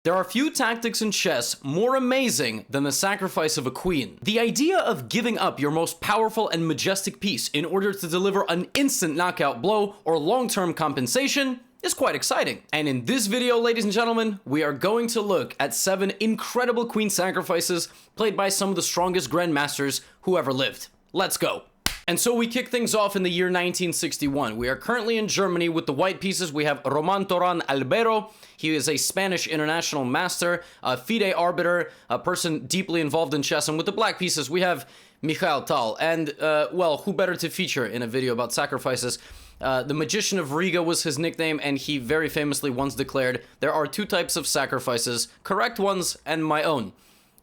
There are few tactics in chess more amazing than the sacrifice of a queen. The idea of giving up your most powerful and majestic piece in order to deliver an instant knockout blow or long-term compensation is quite exciting. And in this video, ladies and gentlemen, we are going to look at 7 incredible queen sacrifices played by some of the strongest grandmasters who ever lived. Let's go. And so we kick things off in the year 1961. We are currently in Germany with the white pieces. We have Roman Toran Albero. He is a Spanish international master, a FIDE arbiter, a person deeply involved in chess. And with the black pieces, we have Mikhail Tal. And, well, who better to feature in a video about sacrifices? The Magician of Riga was his nickname, and he very famously once declared, there are 2 types of sacrifices, correct ones and my own.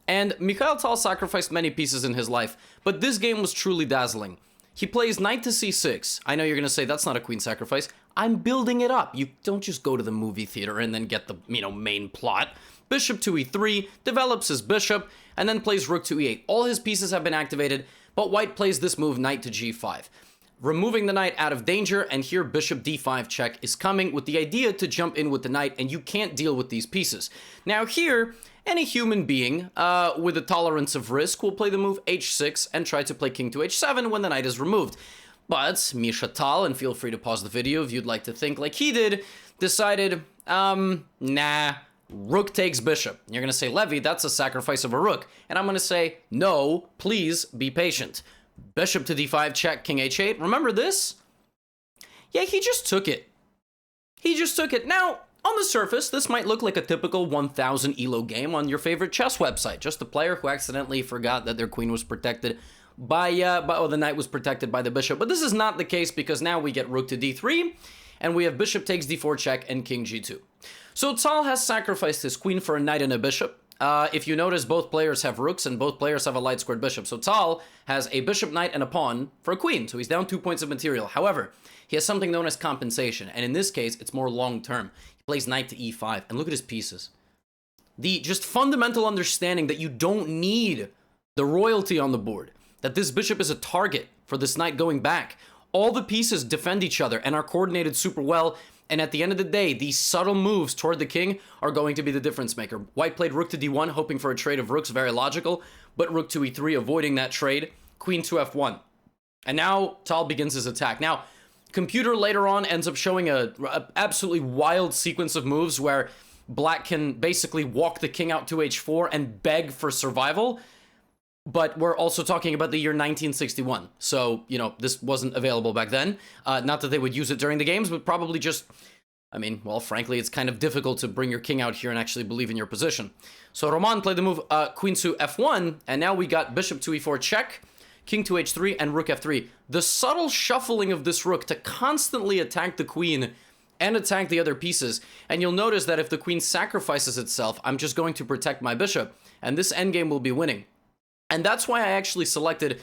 And Mikhail Tal sacrificed many pieces in his life, but this game was truly dazzling. He plays knight to c6. I know you're going to say that's not a queen sacrifice. I'm building it up. You don't just go to the movie theater and then get the, main plot. Bishop to e3, develops his bishop, and then plays rook to e8. All his pieces have been activated, but white plays this move, knight to g5. Removing the knight out of danger, and here bishop d5 check is coming with the idea to jump in with the knight, and you can't deal with these pieces. Now here, any human being with a tolerance of risk will play the move h6 and try to play king to h7 when the knight is removed. But Misha Tal, and feel free to pause the video if you'd like to think like he did, decided, nah, rook takes bishop. You're going to say, Levy, that's a sacrifice of a rook. And I'm going to say, no, please be patient. Bishop to d5 check, king h8. Remember this? Yeah, he just took it. He just took it. Now, on the surface, this might look like a typical 1000 ELO game on your favorite chess website. Just a player who accidentally forgot that their queen was protected by the knight was protected by the bishop. But this is not the case because now we get rook to d3, and we have bishop takes d4 check and king g2. So Tal has sacrificed his queen for a knight and a bishop. If you notice, both players have rooks and both players have a light squared bishop. So Tal has a bishop, knight, and a pawn for a queen. So he's down 2 points of material. However, he has something known as compensation. And in this case, it's more long-term. He plays knight to e5. And look at his pieces. The just fundamental understanding that you don't need the royalty on the board. That this bishop is a target for this knight going back. All the pieces defend each other and are coordinated super well. And at the end of the day, these subtle moves toward the king are going to be the difference maker. White played rook to d1, hoping for a trade of rooks, very logical. But rook to e3, avoiding that trade. Queen to f1. And now Tal begins his attack. Now, computer later on ends up showing a absolutely wild sequence of moves where black can basically walk the king out to h4 and beg for survival. But we're also talking about the year 1961. So, this wasn't available back then. Not that they would use it during the games, but probably just, well, frankly, it's kind of difficult to bring your king out here and actually believe in your position. So Roman played the move queen to f1, and now we got bishop to e4 check, king to h3, and rook f3. The subtle shuffling of this rook to constantly attack the queen and attack the other pieces. And you'll notice that if the queen sacrifices itself, I'm just going to protect my bishop, and this endgame will be winning. And that's why I actually selected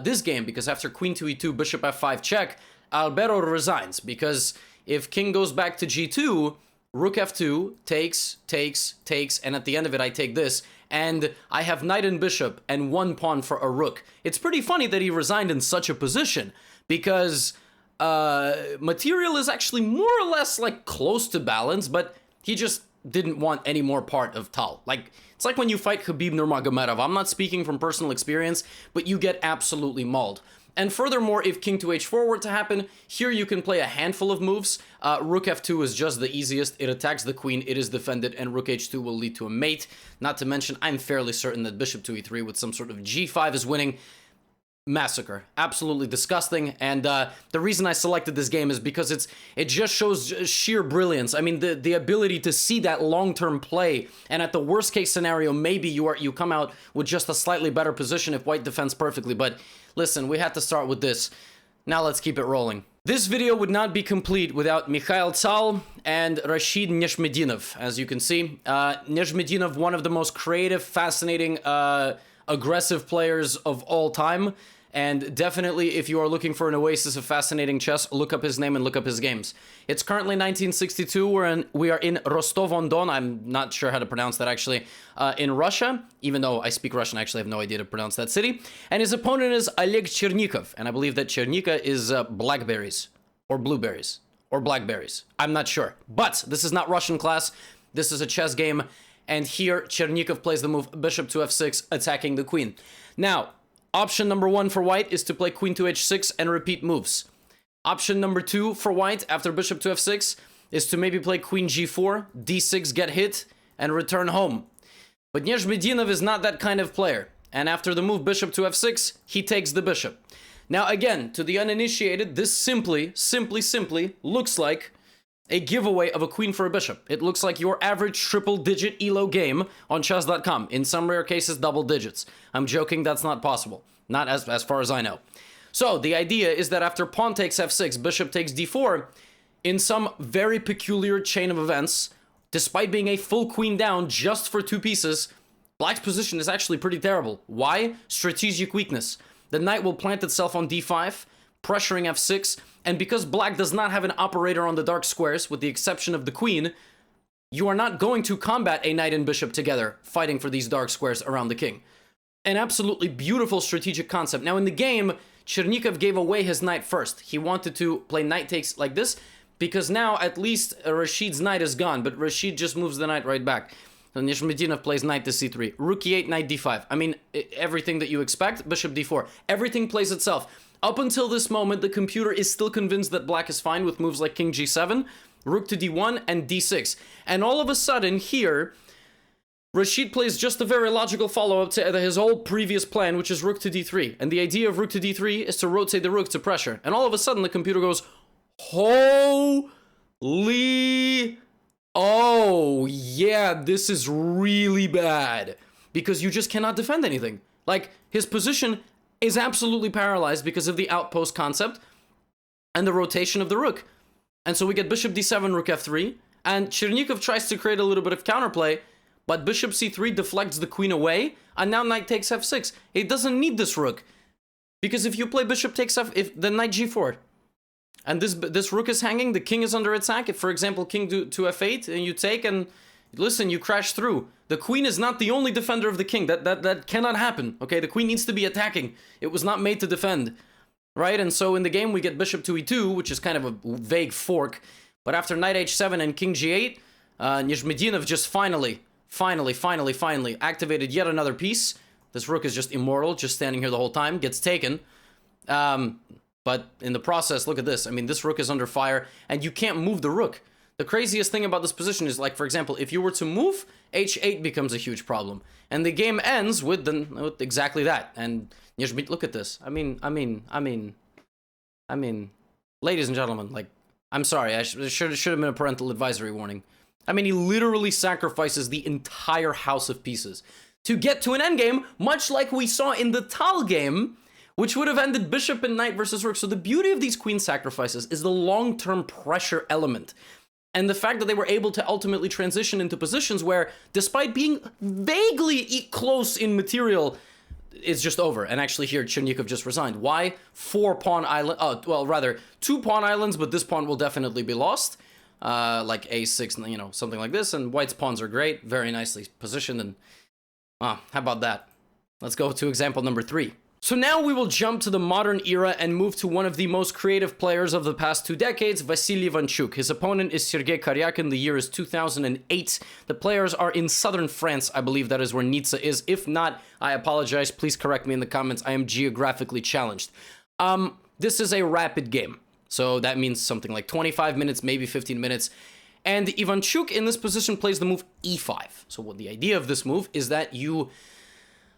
this game, because after queen to e2, bishop f5 check, Albero resigns. Because if king goes back to g2, rook f2 takes, and at the end of it, I take this. And I have knight and bishop and 1 pawn for a rook. It's pretty funny that he resigned in such a position, because material is actually more or less like close to balance, but he just didn't want any more part of Tal. It's like when you fight Khabib Nurmagomedov. I'm not speaking from personal experience, but you get absolutely mauled. And furthermore, if king to h4 were to happen, here you can play a handful of moves. Rook f2 is just the easiest. It attacks the queen, it is defended, and rook h2 will lead to a mate. Not to mention, I'm fairly certain that bishop to e3 with some sort of g5 is winning. Massacre. Absolutely disgusting. And the reason I selected this game is because it just shows sheer brilliance. The ability to see that long-term play, and at the worst case scenario, maybe you come out with just a slightly better position if white defends perfectly. But listen, we had to start with this. Now let's keep it rolling. This video would not be complete without Mikhail Tal and Rashid Nezhmetdinov. As you can see, Nezhmetdinov, one of the most creative, fascinating, aggressive players of all time. And definitely, if you are looking for an oasis of fascinating chess, look up his name and look up his games. It's currently 1962. We are in Rostov-on-Don. I'm not sure how to pronounce that, actually, in Russia. Even though I speak Russian, I actually have no idea to pronounce that city. And his opponent is Oleg Chernikov. And I believe that Chernika is blackberries, or blueberries, or blackberries. I'm not sure. But this is not Russian class. This is a chess game, and here Chernikov plays the move bishop to f6, attacking the queen. Now, option number 1 for white is to play queen to h6 and repeat moves. Option number 2 for white after bishop to f6 is to maybe play queen g4, d6, get hit, and return home. But Nezhmetdinov is not that kind of player, and after the move bishop to f6, he takes the bishop. Now again, to the uninitiated, this simply looks like a giveaway of a queen for a bishop. It looks like your average triple-digit ELO game on chess.com. In some rare cases, double digits. I'm joking, that's not possible. Not as far as I know. So, the idea is that after pawn takes f6, bishop takes d4, in some very peculiar chain of events, despite being a full queen down just for 2 pieces, black's position is actually pretty terrible. Why? Strategic weakness. The knight will plant itself on d5, pressuring f6, and because black does not have an operator on the dark squares, with the exception of the queen, you are not going to combat a knight and bishop together, fighting for these dark squares around the king. An absolutely beautiful strategic concept. Now in the game, Chernikov gave away his knight first. He wanted to play knight takes like this, because now at least Rashid's knight is gone, but Rashid just moves the knight right back. So Nezhmetdinov plays knight to c3, rook e8, knight d5. I mean, everything that you expect, bishop d4. Everything plays itself. Up until this moment, the computer is still convinced that black is fine with moves like king g7, rook to d1, and d6. And all of a sudden, here, Rashid plays just a very logical follow-up to his whole previous plan, which is rook to d3. And the idea of rook to d3 is to rotate the rook to pressure. And all of a sudden, the computer goes, holy... oh, yeah, this is really bad. Because you just cannot defend anything. Like, his position is absolutely paralyzed because of the outpost concept and the rotation of the rook. And so we get bishop d7, rook f3, and Chernikov tries to create a little bit of counterplay, but bishop c3 deflects the queen away, and now knight takes f6. It doesn't need this rook, because if you play bishop takes then knight g4, and this rook is hanging, the king is under attack. If, for example, king to f8, and you take, and listen, you crash through. The queen is not the only defender of the king. That cannot happen, okay? The queen needs to be attacking. It was not made to defend, right? And so in the game, we get bishop to e2, which is kind of a vague fork. But after knight h7 and king g8, Nezhmetdinov just finally activated yet another piece. This rook is just immortal, just standing here the whole time, gets taken. But in the process, look at this. I mean, this rook is under fire, and you can't move the rook. The craziest thing about this position is, like, for example, if you were to move, h8 becomes a huge problem. And the game ends with exactly that. And look at this. I mean, ladies and gentlemen, like, I'm sorry, I should have been a parental advisory warning. I mean, he literally sacrifices the entire house of pieces to get to an endgame, much like we saw in the Tal game, which would have ended bishop and knight versus rook. So the beauty of these queen sacrifices is the long-term pressure element. And the fact that they were able to ultimately transition into positions where, despite being vaguely close in material, it's just over. And actually here, Chernikov just resigned. Why? 4 pawn island, well, rather 2 pawn islands, but this pawn will definitely be lost. Like a6, you know, something like this. And white's pawns are great, very nicely positioned. And how about that? Let's go to example number 3. So now we will jump to the modern era and move to one of the most creative players of the past 2 decades, Vassily Ivanchuk. His opponent is Sergei Karyakin. The year is 2008. The players are in southern France. I believe that is where Nizza is. If not, I apologize. Please correct me in the comments. I am geographically challenged. This is a rapid game. So that means something like 25 minutes, maybe 15 minutes. And Ivanchuk in this position plays the move e5. So what the idea of this move is that you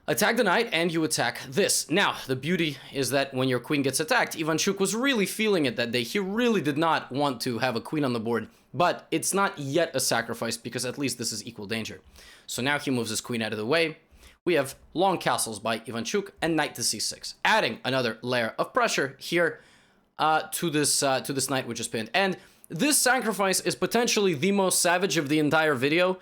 attack the knight and you attack this. Now, the beauty is that when your queen gets attacked, Ivanchuk was really feeling it that day. He really did not want to have a queen on the board, but it's not yet a sacrifice because at least this is equal danger. So now he moves his queen out of the way. We have long castles by Ivanchuk and knight to c6, adding another layer of pressure here to this knight which is pinned. And this sacrifice is potentially the most savage of the entire video.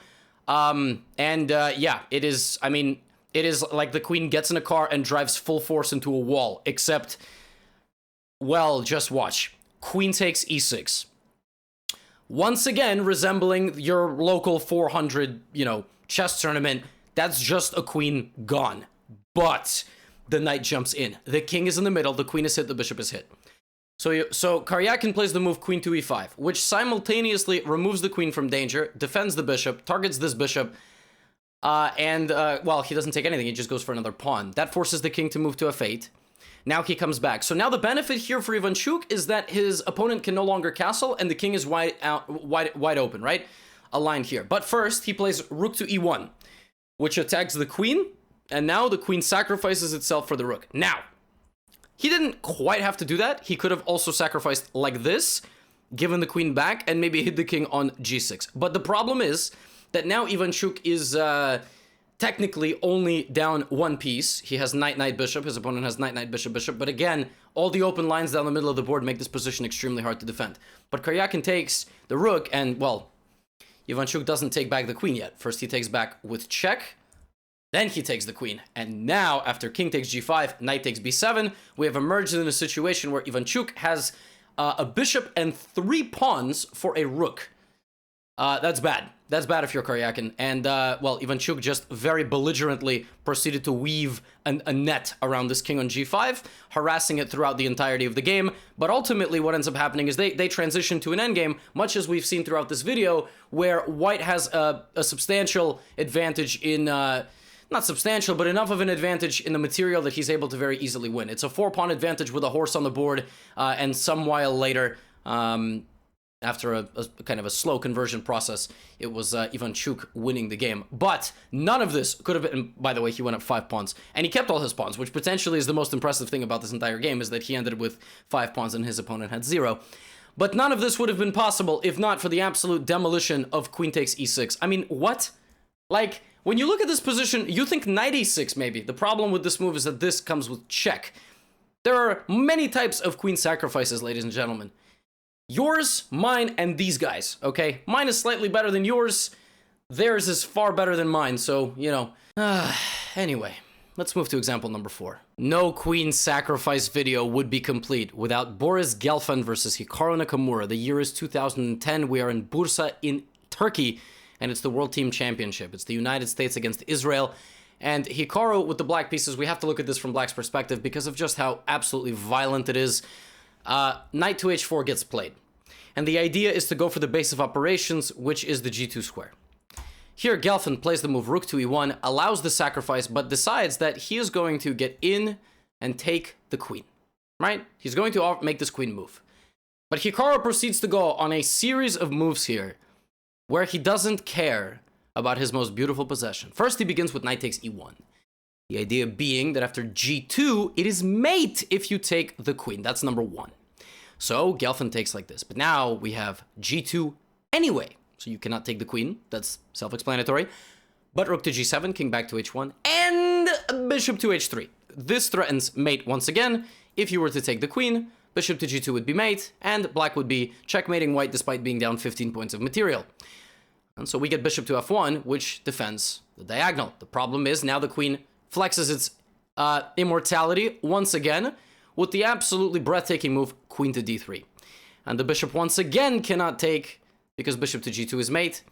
Yeah, it is, I mean, it is like the queen gets in a car and drives full force into a wall, except, well, just watch. Queen takes e6. Once again, resembling your local 400, chess tournament, that's just a queen gone. But the knight jumps in. The king is in the middle, the queen is hit, the bishop is hit. So Karyakin plays the move queen to e5, which simultaneously removes the queen from danger, defends the bishop, targets this bishop, well, he doesn't take anything, he just goes for another pawn. That forces the king to move to f8. Now he comes back. So now the benefit here for Ivanchuk is that his opponent can no longer castle, and the king is wide open, right? Aligned here. But first, he plays rook to e1, which attacks the queen, and now the queen sacrifices itself for the rook. Now, he didn't quite have to do that. He could have also sacrificed like this, given the queen back, and maybe hit the king on g6. But the problem is that now Ivanchuk is technically only down one piece. He has knight, knight, bishop. His opponent has knight, knight, bishop, bishop. But again, all the open lines down the middle of the board make this position extremely hard to defend. But Karyakin takes the rook, and, well, Ivanchuk doesn't take back the queen yet. First, he takes back with check. Then he takes the queen, and now, after king takes g5, knight takes b7, we have emerged in a situation where Ivanchuk has a bishop and 3 pawns for a rook. That's bad. That's bad if you're Karyakin. And, well, Ivanchuk just very belligerently proceeded to weave a net around this king on g5, harassing it throughout the entirety of the game. But ultimately, what ends up happening is they transition to an endgame, much as we've seen throughout this video, where white has a substantial advantage in... not substantial, but enough of an advantage in the material that he's able to very easily win. It's a 4-pawn advantage with a horse on the board, and some while later, after a kind of a slow conversion process, it was Ivanchuk winning the game. But none of this could have been, by the way, he went up 5 pawns, and he kept all his pawns, which potentially is the most impressive thing about this entire game, is that he ended with 5 pawns and his opponent had 0. But none of this would have been possible if not for the absolute demolition of queen takes e6. I mean, what? Like... when you look at this position, you think knight e6 maybe. The problem with this move is that this comes with check. There are many types of queen sacrifices, ladies and gentlemen. Yours, mine, and these guys, okay? Mine is slightly better than yours. Theirs is far better than mine, so, you know. Anyway, let's move to example number 4. No queen sacrifice video would be complete without Boris Gelfand versus Hikaru Nakamura. The year is 2010. We are in Bursa in Turkey. And it's the World Team Championship. It's the United States against Israel. And Hikaru with the black pieces, we have to look at this from black's perspective because of just how absolutely violent it is. Knight to h4 gets played. And the idea is to go for the base of operations, which is the g2 square. Here, Gelfand plays the move rook to e1, allows the sacrifice, but decides that he is going to get in and take the queen. Right? He's going to make this queen move. But Hikaru proceeds to go on a series of moves here where he doesn't care about his most beautiful possession. First, he begins with knight takes e1. The idea being that after g2, it is mate if you take the queen. That's number 1. So Gelfand takes like this. But now we have g2 anyway. So you cannot take the queen. That's self-explanatory. But rook to g7, king back to h1, and bishop to h3. This threatens mate once again. If you were to take the queen, bishop to g2 would be mate, and black would be checkmating white despite being down 15 points of material. And so we get bishop to f1, which defends the diagonal. The problem is now the queen flexes its immortality once again with the absolutely breathtaking move queen to d3. And the bishop once again cannot take because bishop to g2 is mate.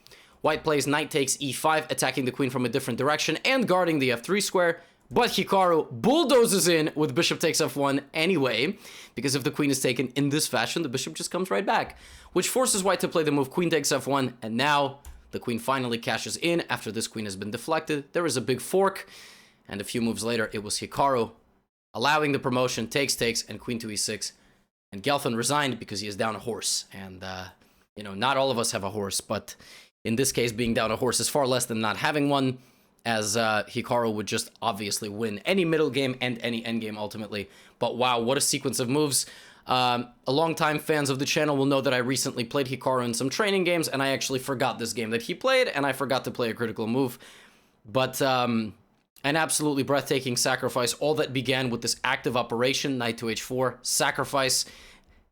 White plays knight takes e5, attacking the queen from a different direction and guarding the f3 square. But Hikaru bulldozes in with bishop takes f1 anyway, because if the queen is taken in this fashion, the bishop just comes right back, which forces white to play the move queen takes f1, and now the queen finally cashes in after this queen has been deflected. There is a big fork, and a few moves later, it was Hikaru allowing the promotion, takes, and queen to e6, and Gelfand resigned because he is down a horse, and, you know, not all of us have a horse, but in this case, being down a horse is far less than not having one, as Hikaru would just obviously win any middle game and any endgame ultimately. But wow, what a sequence of moves. Longtime fans of the channel will know that I recently played Hikaru in some training games, and I actually forgot this game that he played, and I forgot to play a critical move. But an absolutely breathtaking sacrifice, all that began with this active operation, knight to h4, sacrifice,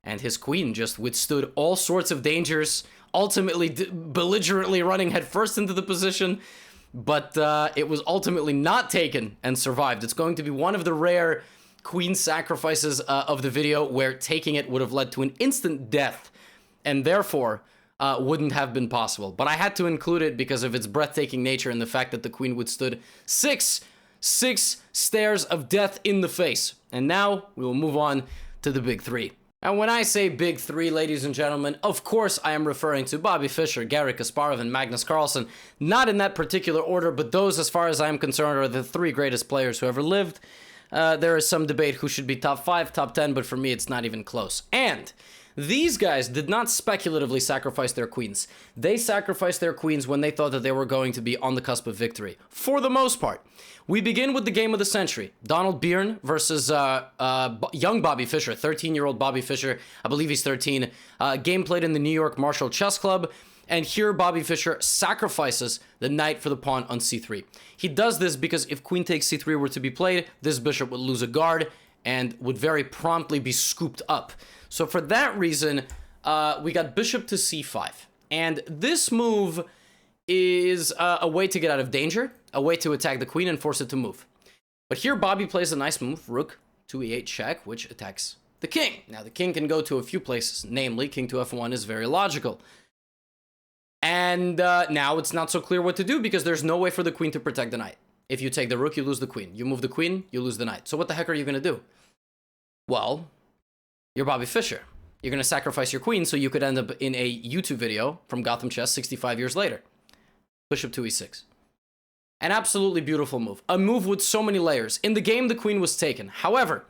and his queen just withstood all sorts of dangers, ultimately belligerently running headfirst into the position. But it was ultimately not taken and survived. It's going to be one of the rare queen sacrifices of the video where taking it would have led to an instant death and therefore wouldn't have been possible. But I had to include it because of its breathtaking nature and the fact that the queen withstood six stares of death in the face. And now we will move on to the big 3. And when I say big three, ladies and gentlemen, of course I am referring to Bobby Fischer, Garry Kasparov, and Magnus Carlsen. Not in that particular order, but those, as far as I'm concerned, are the three greatest players who ever lived. There is some debate who should be top 5, top 10, but for me it's not even close. And these guys did not speculatively sacrifice their queens. They sacrificed their queens when they thought that they were going to be on the cusp of victory, for the most part. We begin with the game of the century. Donald Byrne versus young Bobby Fischer, 13-year-old Bobby Fischer. I believe he's 13. Game played in the New York Marshall Chess Club. And here Bobby Fischer sacrifices the knight for the pawn on c3. He does this because if queen takes c3 were to be played, this bishop would lose a guard and would very promptly be scooped up. So for that reason, we got bishop to c5. And this move is a way to get out of danger, a way to attack the queen and force it to move. But here Bobby plays a nice move, rook to e8 check, which attacks the king. Now the king can go to a few places, namely king to f1 is very logical. And now it's not so clear what to do because there's no way for the queen to protect the knight. If you take the rook, you lose the queen. You move the queen, you lose the knight. So what the heck are you going to do? Well, you're Bobby Fischer. You're going to sacrifice your queen so you could end up in a YouTube video from GothamChess 65 years later. Bishop to e6. An absolutely beautiful move. A move with so many layers. In the game, the queen was taken. However,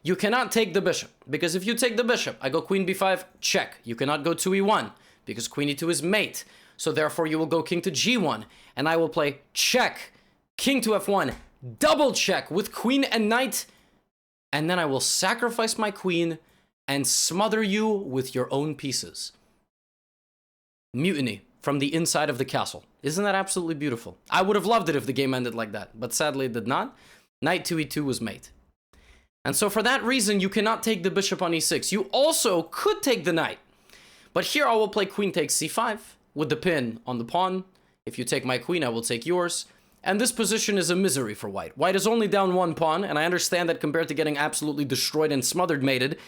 you cannot take the bishop because if you take the bishop, I go queen b5, check. You cannot go to e1 because queen e2 is mate. So therefore, you will go king to g1 and I will play check, king to f1, double check with queen and knight. And then I will sacrifice my queen and smother you with your own pieces. Mutiny from the inside of the castle. Isn't that absolutely beautiful? I would have loved it if the game ended like that, but sadly it did not. Knight to e2 was mate. And so for that reason, you cannot take the bishop on e6. You also could take the knight. But here I will play queen takes c5 with the pin on the pawn. If you take my queen, I will take yours. And this position is a misery for white. White is only down one pawn, and I understand that compared to getting absolutely destroyed and smothered mated,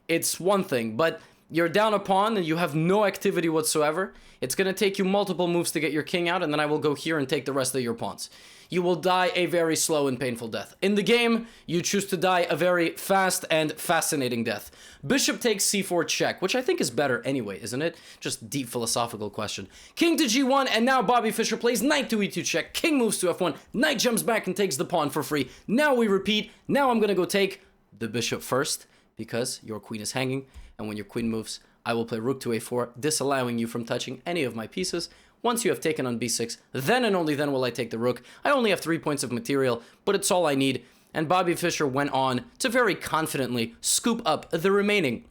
it's one thing, but you're down a pawn and you have no activity whatsoever. It's going to take you multiple moves to get your king out, and then I will go here and take the rest of your pawns. You will die a very slow and painful death. In the game, you choose to die a very fast and fascinating death. Bishop takes c4 check, which I think is better anyway, isn't it? Just deep philosophical question. King to g1, and now Bobby Fischer plays knight to e2 check. King moves to f1. Knight jumps back and takes the pawn for free. Now we repeat. Now I'm going to go take the bishop first, because your queen is hanging, and when your queen moves, I will play rook to a4, disallowing you from touching any of my pieces. Once you have taken on b6, then and only then will I take the rook. I only have 3 points of material, but it's all I need. And Bobby Fischer went on to very confidently scoop up the remaining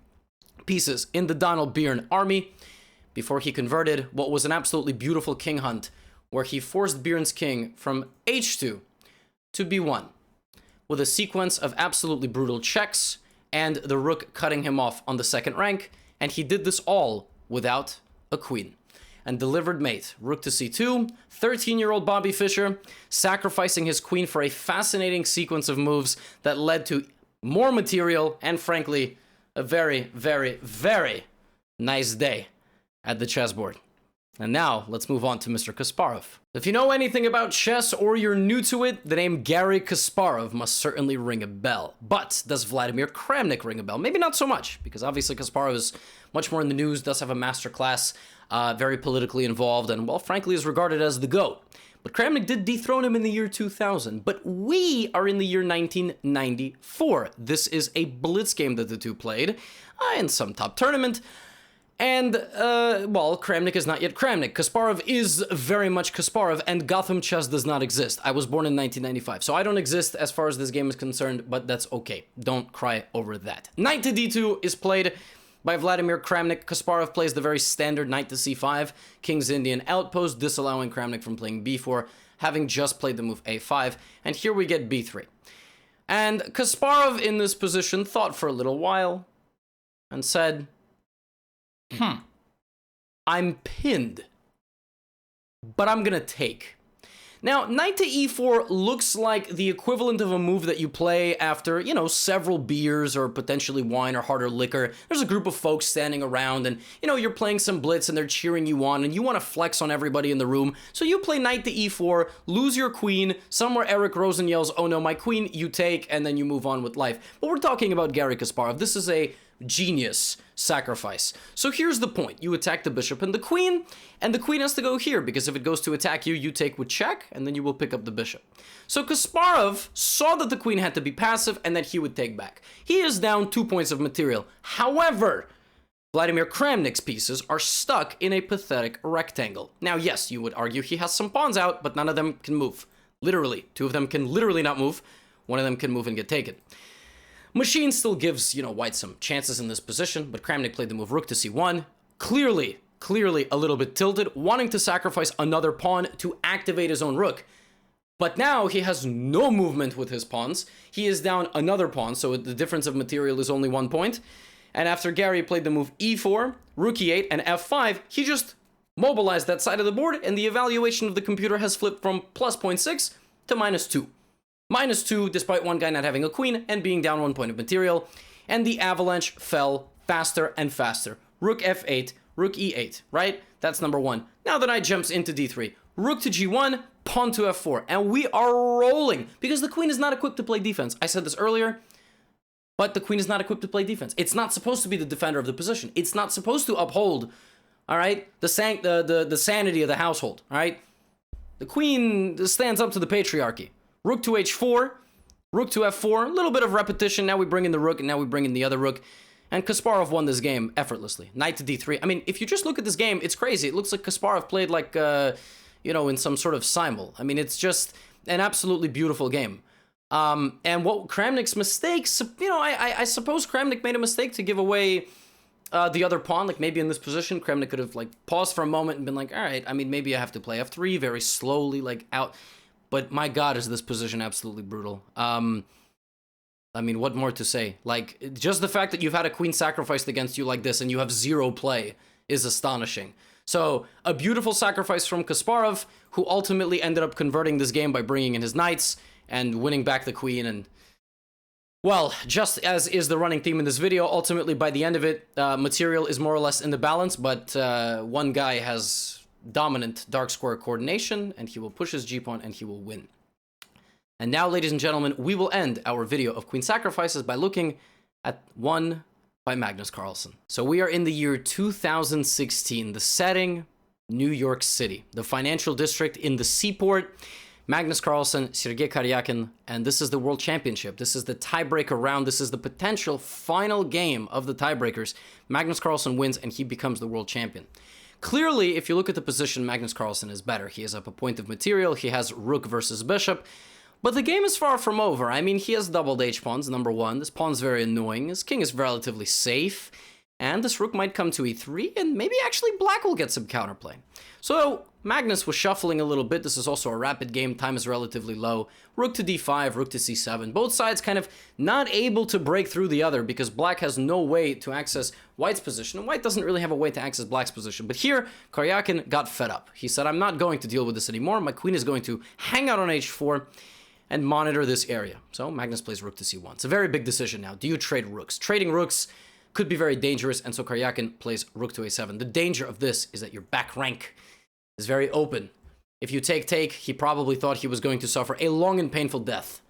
pieces in the Donald Byrne army before he converted what was an absolutely beautiful king hunt, where he forced Byrne's king from h2 to b1 with a sequence of absolutely brutal checks and the rook cutting him off on the second rank, and he did this all without a queen. And delivered mate, rook to c2, 13-year-old Bobby Fischer sacrificing his queen for a fascinating sequence of moves that led to more material and, frankly, a very, very, very nice day at the chessboard. And now, let's move on to Mr. Kasparov. If you know anything about chess or you're new to it, the name Garry Kasparov must certainly ring a bell. But does Vladimir Kramnik ring a bell? Maybe not so much, because obviously Kasparov is much more in the news, does have a master class, very politically involved, and, well, frankly, is regarded as the GOAT. But Kramnik did dethrone him in the year 2000. But we are in the year 1994. This is a blitz game that the two played in some top tournament. And, well, Kramnik is not yet Kramnik. Kasparov is very much Kasparov, and GothamChess does not exist. I was born in 1995, so I don't exist as far as this game is concerned, but that's okay. Don't cry over that. Knight to d2 is played by Vladimir Kramnik. Kasparov plays the very standard knight to c5, King's Indian outpost, disallowing Kramnik from playing b4, having just played the move a5, and here we get b3. And Kasparov in this position thought for a little while and said, I'm pinned, but I'm gonna take. Now, knight to e4 looks like the equivalent of a move that you play after, you know, several beers or potentially wine or harder liquor. There's a group of folks standing around and, you know, you're playing some blitz and they're cheering you on and you want to flex on everybody in the room. So you play knight to e4, lose your queen, somewhere Eric Rosen yells, oh no, my queen, you take, and then you move on with life. But we're talking about Garry Kasparov. This is a genius sacrifice. So here's the point. You attack the bishop and the queen has to go here, because if it goes to attack you, you take with check, and then you will pick up the bishop. So Kasparov saw that the queen had to be passive and that he would take back. He is down 2 points of material. However, Vladimir Kramnik's pieces are stuck in a pathetic rectangle. Now, yes, you would argue he has some pawns out, but none of them can move. Literally. 2 of them can literally not move. 1 of them can move and get taken. Machine still gives, white some chances in this position, but Kramnik played the move rook to c1. Clearly a little bit tilted, wanting to sacrifice another pawn to activate his own rook. But now he has no movement with his pawns. He is down another pawn, so the difference of material is only 1 point. And after Garry played the move e4, rook e8, and f5, he just mobilized that side of the board, and the evaluation of the computer has flipped from plus 0.6 to -2. -2, despite one guy not having a queen and being down 1 point of material. And the avalanche fell faster and faster. Rook f8, rook e8, right? That's number 1. Now the knight jumps into d3. Rook to g1, pawn to f4. And we are rolling, because the queen is not equipped to play defense. I said this earlier, but the queen is not equipped to play defense. It's not supposed to be the defender of the position. It's not supposed to uphold, all right, the sanity of the household, all right? The queen stands up to the patriarchy. Rook to h4, rook to f4, a little bit of repetition. Now we bring in the rook, and now we bring in the other rook. And Kasparov won this game effortlessly. Knight to d3. I mean, if you just look at this game, it's crazy. It looks like Kasparov played like, in some sort of simul. I mean, it's just an absolutely beautiful game. And what Kramnik's mistakes, I suppose Kramnik made a mistake to give away the other pawn. Like, maybe in this position, Kramnik could have, paused for a moment and been like, all right, I mean, maybe I have to play f3 very slowly, out. But my God, is this position absolutely brutal. I mean, what more to say? Just the fact that you've had a queen sacrificed against you like this and you have 0 play is astonishing. So, a beautiful sacrifice from Kasparov, who ultimately ended up converting this game by bringing in his knights and winning back the queen. And, well, just as is the running theme in this video, ultimately, by the end of it, material is more or less in the balance, but one guy has dominant dark square coordination, and he will push his g-pawn, and he will win. And now, ladies and gentlemen, we will end our video of queen sacrifices by looking at one by Magnus Carlsen. So we are in the year 2016, the setting, New York City, the financial district in the seaport. Magnus Carlsen, Sergei Karyakin, and this is the World Championship. This is the tiebreaker round. This is the potential final game of the tiebreakers. Magnus Carlsen wins, and he becomes the world champion. Clearly, if you look at the position, Magnus Carlsen is better. He is up a point of material. He has rook versus bishop. But the game is far from over. I mean, he has doubled h-pawns, number 1. This pawn's very annoying. His king is relatively safe. And this rook might come to e3, and maybe actually black will get some counterplay. So, Magnus was shuffling a little bit. This is also a rapid game. Time is relatively low. Rook to d5, rook to c7. Both sides kind of not able to break through the other because black has no way to access white's position, and white doesn't really have a way to access black's position. But here, Karyakin got fed up. He said, I'm not going to deal with this anymore. My queen is going to hang out on h4 and monitor this area. So, Magnus plays rook to c1. It's a very big decision now. Do you trade rooks? Trading rooks could be very dangerous, and so Karyakin plays rook to a7. The danger of this is that your back rank is very open. If you take, he probably thought he was going to suffer a long and painful death.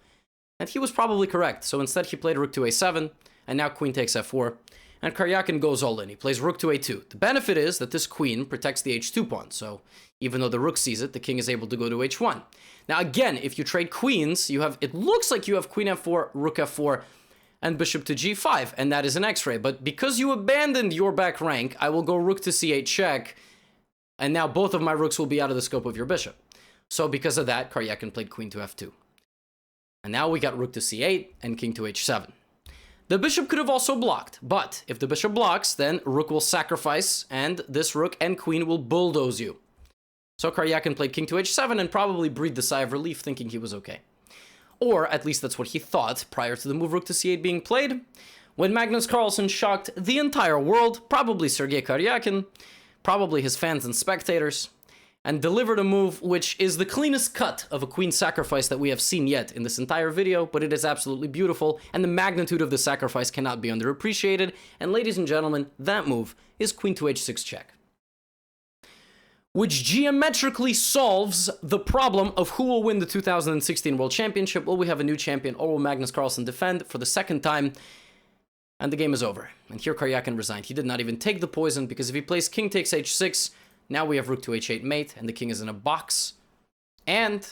And he was probably correct. So instead he played rook to a7, and now queen takes f4, and Karyakin goes all in. He plays rook to a2. The benefit is that this queen protects the h2 pawn, so even though the rook sees it, the king is able to go to h1. Now again, if you trade queens, it looks like you have queen f4, rook f4, and bishop to g5, and that is an x-ray. But because you abandoned your back rank, I will go rook to c8 check, and now both of my rooks will be out of the scope of your bishop. So because of that, Karyakin played queen to f2. And now we got rook to c8 and king to h7. The bishop could have also blocked, but if the bishop blocks, then rook will sacrifice, and this rook and queen will bulldoze you. So Karyakin played king to h7 and probably breathed a sigh of relief, thinking he was okay. Or at least that's what he thought prior to the move rook to c8 being played, when Magnus Carlsen shocked the entire world, probably Sergei Karyakin, probably his fans and spectators, and delivered a move which is the cleanest cut of a queen sacrifice that we have seen yet in this entire video, but it is absolutely beautiful, and the magnitude of the sacrifice cannot be underappreciated. And ladies and gentlemen, that move is queen to h6 check, which geometrically solves the problem of who will win the 2016 World Championship. Will we have a new champion, or will Magnus Carlsen defend for the second time? And the game is over. And here Karyakin resigned. He did not even take the poison, because if he plays king takes h6, now we have rook to h8 mate, and the king is in a box. And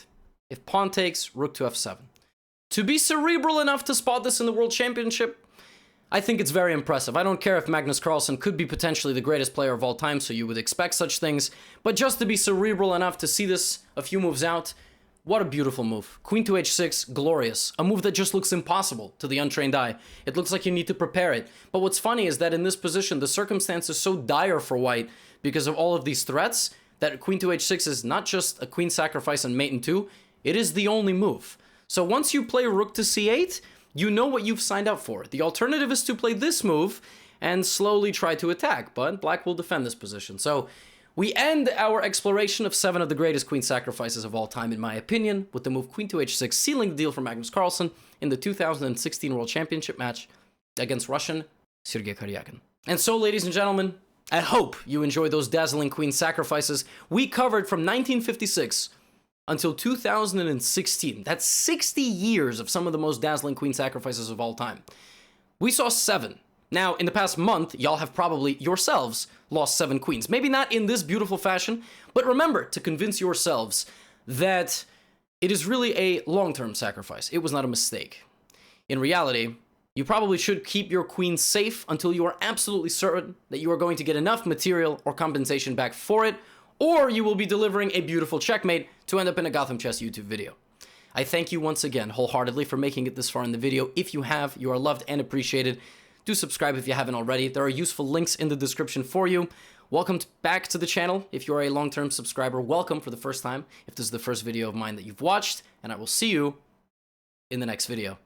if pawn takes, rook to f7. To be cerebral enough to spot this in the World Championship, I think it's very impressive. I don't care if Magnus Carlsen could be potentially the greatest player of all time, so you would expect such things, but just to be cerebral enough to see this a few moves out, what a beautiful move. Queen to h6, glorious. A move that just looks impossible to the untrained eye. It looks like you need to prepare it. But what's funny is that in this position, the circumstance is so dire for white because of all of these threats that queen to h6 is not just a queen sacrifice and mate in 2, it is the only move. So once you play rook to c8, you know what you've signed up for. The alternative is to play this move and slowly try to attack, but black will defend this position. So we end our exploration of 7 of the greatest queen sacrifices of all time, in my opinion, with the move queen to h6, sealing the deal for Magnus Carlsen in the 2016 World Championship match against Russian Sergei Karyakin. And so, ladies and gentlemen, I hope you enjoyed those dazzling queen sacrifices. We covered from 1956 until 2016. That's 60 years of some of the most dazzling queen sacrifices of all time. We saw 7. Now, in the past month, y'all have probably yourselves lost 7 queens. Maybe not in this beautiful fashion, but remember to convince yourselves that it is really a long-term sacrifice. It was not a mistake. In reality, you probably should keep your queen safe until you are absolutely certain that you are going to get enough material or compensation back for it, or you will be delivering a beautiful checkmate to end up in a GothamChess YouTube video. I thank you once again wholeheartedly for making it this far in the video. If you have, you are loved and appreciated. Do subscribe if you haven't already. There are useful links in the description for you. Welcome back to the channel. If you are a long-term subscriber, welcome for the first time. If this is the first video of mine that you've watched, and I will see you in the next video.